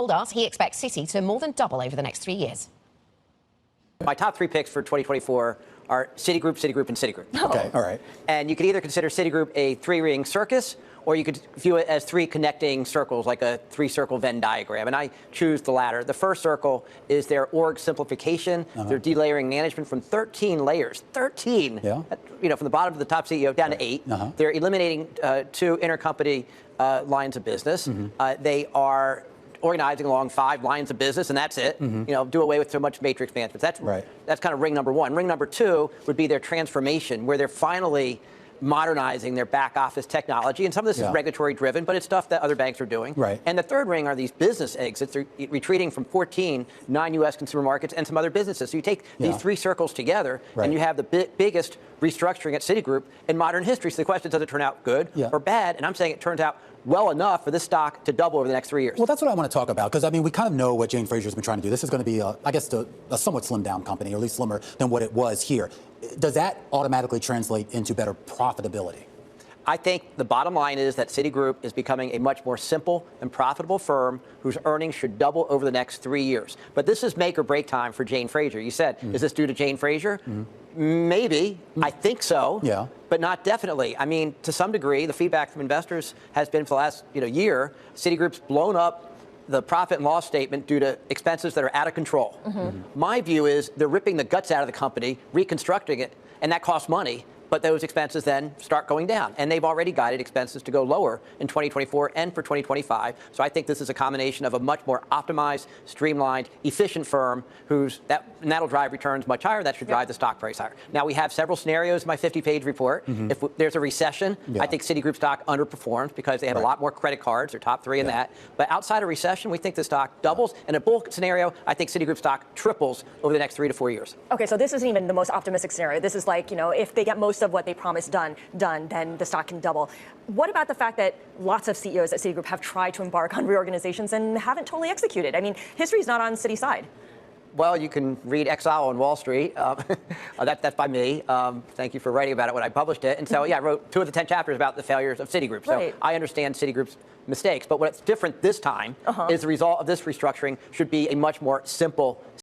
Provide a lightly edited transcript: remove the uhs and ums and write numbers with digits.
told us he expects Citi to more than double over the next 3 years. My top three picks for 2024 are Citigroup, Citigroup, and Citigroup. Okay, all right. And you could either consider Citigroup a three-ring circus, or you could view it as three connecting circles, like a three-circle Venn diagram. And I choose the latter. The first circle is their org simplification. They're delayering management from 13 layers. 13! Yeah. From the bottom of the top CEO down to 8. They're eliminating 2 intercompany lines of business. They are organizing along 5 lines of business, and that's it. Do away with so much matrix management. That's kind of ring number 1. Ring number 2 would be their transformation, where they're finally modernizing their back office technology. And some of this is regulatory driven, but it's stuff that other banks are doing. And the third ring are these business exits. They're retreating from 14 non-U.S. consumer markets and some other businesses. So you take these 3 circles together, and you have the biggest restructuring at Citigroup in modern history. So the question is, does it turn out good or bad? And I'm saying it turns out well enough for this stock to double over the next 3 years. Well, that's what I want to talk about, because, I mean, we kind of know what Jane Fraser's been trying to do. This is going to be, I guess, a somewhat slimmed down company, or at least slimmer than what it was here. Does that automatically translate into better profitability? I think the bottom line is that Citigroup is becoming a much more simple and profitable firm whose earnings should double over the next 3 years. But this is make or break time for Jane Fraser. You said, is this due to Jane Fraser? Maybe. I think so. But not definitely. I mean, to some degree, the feedback from investors has been for the last year, Citigroup's blown up the profit and loss statement due to expenses that are out of control. My view is they're ripping the guts out of the company, reconstructing it, and that costs money. But those expenses then start going down. And they've already guided expenses to go lower in 2024 and for 2025. So I think this is a combination of a much more optimized, streamlined, efficient firm and that'll drive returns much higher. That should drive the stock price higher. Now, we have several scenarios in my 50-page report. If there's a recession, I think Citigroup stock underperforms because they have a lot more credit cards. They're top 3 in that. But outside of recession, we think the stock doubles. In a bull scenario, I think Citigroup stock triples over the next 3 to 4 years. Okay, so this isn't even the most optimistic scenario. This is like, if they get most of what they promised done, then the stock can double. What about the fact that lots of CEOs at Citigroup have tried to embark on reorganizations and haven't totally executed? I mean, history's not on Citi's side. Well, you can read Exile on Wall Street. That's by me. Thank you for writing about it when I published it. And so, I wrote 2 of the 10 chapters about the failures of Citigroup. So I understand Citigroup's mistakes. But what's different this time is the result of this restructuring should be a much more simple